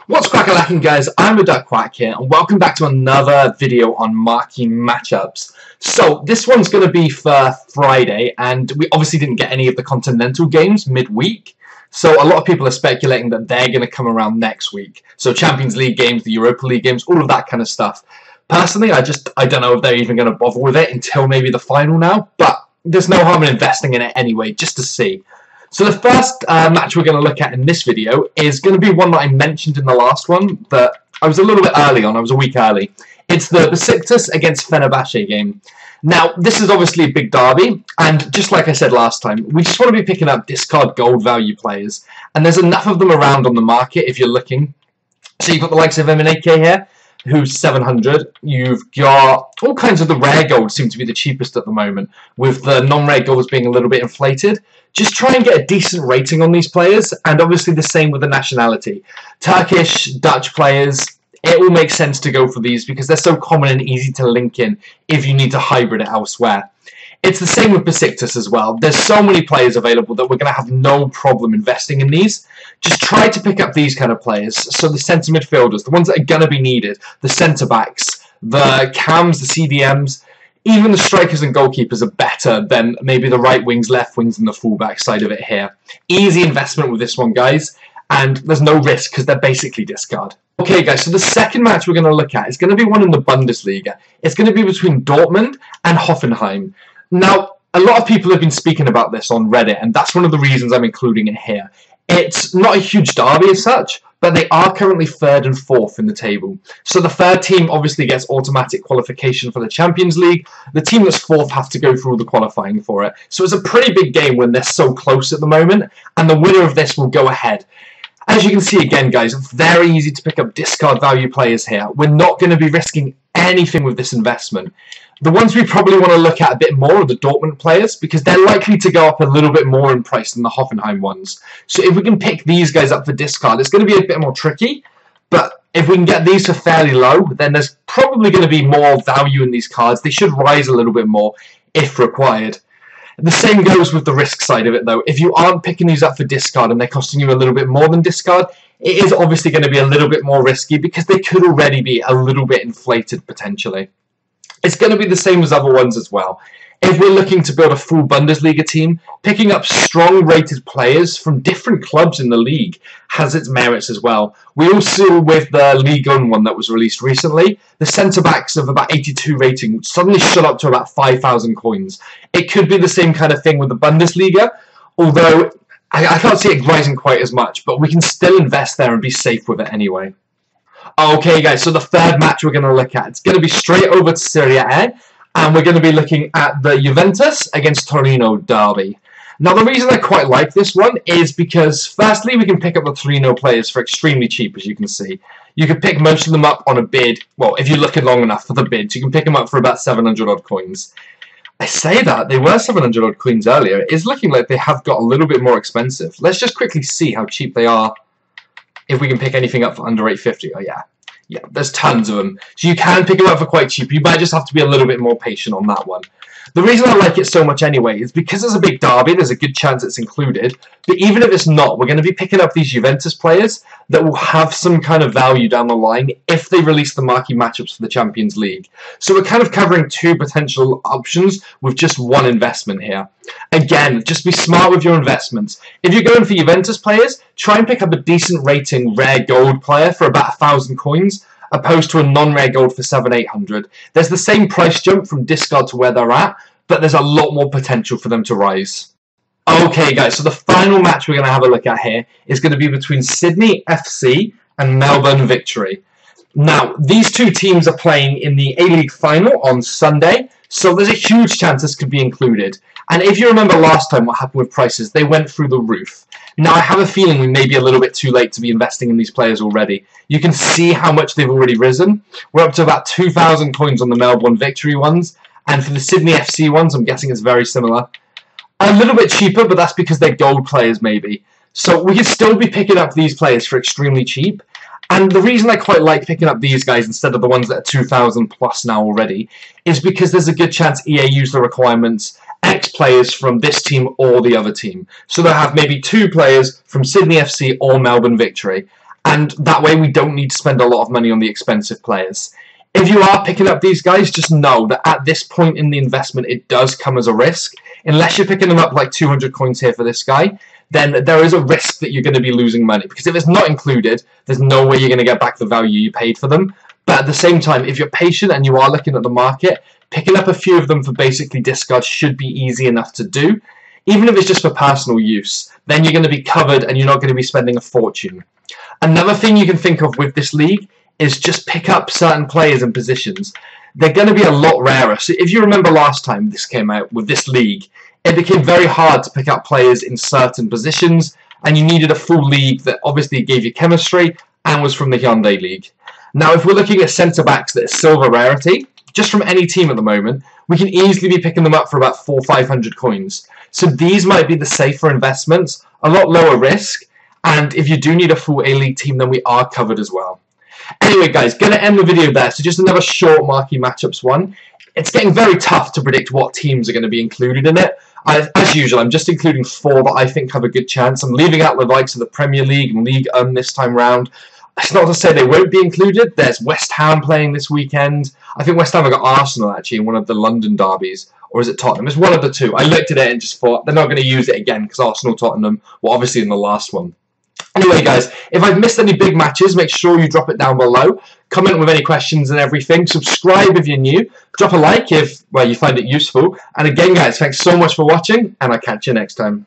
What's crackalacking, guys? I'm the Duck Quack here, and welcome back to another video on Marquee matchups. So this one's going to be for Friday, and we obviously didn't get any of the Continental games midweek. So a lot of people are speculating that they're going to come around next week. So Champions League games, the Europa League games, all of that kind of stuff. Personally, I don't know if they're even going to bother with it until maybe the final now, but there's no harm in investing in it anyway, just to see. So the first match we're going to look at in this video is going to be one that I mentioned in the last one, but I was a little bit early on. I was a week early. It's the Besiktas against Fenerbahce game. Now, this is obviously a big derby, and just like I said last time, we just want to be picking up discard gold value players, and there's enough of them around on the market if you're looking. So you've got the likes of Emenike here, who's 700. You've got all kinds of the rare golds seem to be the cheapest at the moment, with the non-rare golds being a little bit inflated. Just try and get a decent rating on these players, and obviously the same with the nationality. Turkish, Dutch players, it all makes sense to go for these because they're so common and easy to link in if you need to hybrid it elsewhere. It's the same with Besiktas as well. There's so many players available that we're going to have no problem investing in these. Just try to pick up these kind of players. So the centre midfielders, the ones that are going to be needed, the centre backs, the cams, the CDMs, even the strikers and goalkeepers are better than maybe the right wings, left wings, and the fullback side of it here. Easy investment with this one, guys, and there's no risk because they're basically discard. Okay, guys, so the second match we're going to look at is going to be one in the Bundesliga. It's going to be between Dortmund and Hoffenheim. Now, a lot of people have been speaking about this on Reddit, and that's one of the reasons I'm including it here. It's not a huge derby as such, but they are currently 3rd and 4th in the table. So the third team obviously gets automatic qualification for the Champions League. The team that's 4th have to go through all the qualifying for it. So it's a pretty big game when they're so close at the moment, and the winner of this will go ahead. As you can see again, guys, it's very easy to pick up discard value players here. We're not going to be risking anything with this investment. The ones we probably want to look at a bit more are the Dortmund players because they're likely to go up a little bit more in price than the Hoffenheim ones. So if we can pick these guys up for discard, it's going to be a bit more tricky. But if we can get these for fairly low, then there's probably going to be more value in these cards. They should rise a little bit more if required. The same goes with the risk side of it, though. If you aren't picking these up for discard and they're costing you a little bit more than discard, it is obviously going to be a little bit more risky because they could already be a little bit inflated potentially. It's going to be the same as other ones as well. If we're looking to build a full Bundesliga team, picking up strong rated players from different clubs in the league has its merits as well. We all saw with the Ligue 1 one that was released recently, the centre-backs of about 82 rating suddenly shot up to about 5,000 coins. It could be the same kind of thing with the Bundesliga, although I can't see it rising quite as much, but we can still invest there and be safe with it anyway. Okay, guys, so the third match we're going to look at, it's going to be straight over to Serie A, and we're going to be looking at the Juventus against Torino derby. Now, the reason I quite like this one is because, firstly, we can pick up the Torino players for extremely cheap, as you can see. You can pick most of them up on a bid. Well, if you're looking long enough for the bids, you can pick them up for about 700 odd coins. I say that, they were 700 odd coins earlier. It is looking like they have got a little bit more expensive. Let's just quickly see how cheap they are. If we can pick anything up for under 850, oh yeah. Yeah, there's tons of them. So you can pick them up for quite cheap. You might just have to be a little bit more patient on that one. The reason I like it so much anyway is because there's a big derby, there's a good chance it's included. But even if it's not, we're going to be picking up these Juventus players that will have some kind of value down the line if they release the marquee matchups for the Champions League. So we're kind of covering two potential options with just one investment here. Again, just be smart with your investments. If you're going for Juventus players, try and pick up a decent rating rare gold player for about 1,000 coins, opposed to a non-rare gold for 700-800. There's the same price jump from discard to where they're at, but there's a lot more potential for them to rise. Okay, guys, so the final match we're going to have a look at here is going to be between Sydney FC and Melbourne Victory. Now, these two teams are playing in the A-League final on Sunday, so there's a huge chance this could be included. And if you remember last time what happened with prices, they went through the roof. Now, I have a feeling we may be a little bit too late to be investing in these players already. You can see how much they've already risen. We're up to about 2,000 coins on the Melbourne Victory ones, and for the Sydney FC ones, I'm guessing it's very similar. A little bit cheaper, but that's because they're gold players, maybe. So we could still be picking up these players for extremely cheap. And the reason I quite like picking up these guys instead of the ones that are 2,000 plus now already is because there's a good chance EA use the requirements X players from this team or the other team. So they'll have maybe 2 players from Sydney FC or Melbourne Victory. and that way we don't need to spend a lot of money on the expensive players. If you are picking up these guys, just know that at this point in the investment, it does come as a risk. Unless you're picking them up like 200 coins here for this guy, then there is a risk that you're going to be losing money. Because if it's not included, there's no way you're going to get back the value you paid for them. But at the same time, if you're patient and you are looking at the market, picking up a few of them for basically discard should be easy enough to do. Even if it's just for personal use, then you're going to be covered and you're not going to be spending a fortune. Another thing you can think of with this league is just pick up certain players and positions. They're going to be a lot rarer. So if you remember last time this came out with this league, it became very hard to pick up players in certain positions, and you needed a full league that obviously gave you chemistry and was from the Hyundai League. Now, if we're looking at centre-backs that are silver rarity, just from any team at the moment, we can easily be picking them up for about 400 or 500 coins. So these might be the safer investments, a lot lower risk, and if you do need a full A-League team, then we are covered as well. Anyway, guys, going to end the video there. So just another short marquee matchups one. It's getting very tough to predict what teams are going to be included in it. As usual, I'm just including 4 that I think have a good chance. I'm leaving out the likes of the Premier League and League this time round. It's not to say they won't be included. There's West Ham playing this weekend. I think West Ham have got Arsenal actually in one of the London derbies. Or is it Tottenham? It's one of the two. I looked at it and just thought they're not going to use it again because Arsenal, Tottenham were obviously in the last one. Anyway, guys, if I've missed any big matches, make sure you drop it down below. Comment with any questions and everything. Subscribe if you're new. Drop a like if, well, you find it useful. And again, guys, thanks so much for watching, and I'll catch you next time.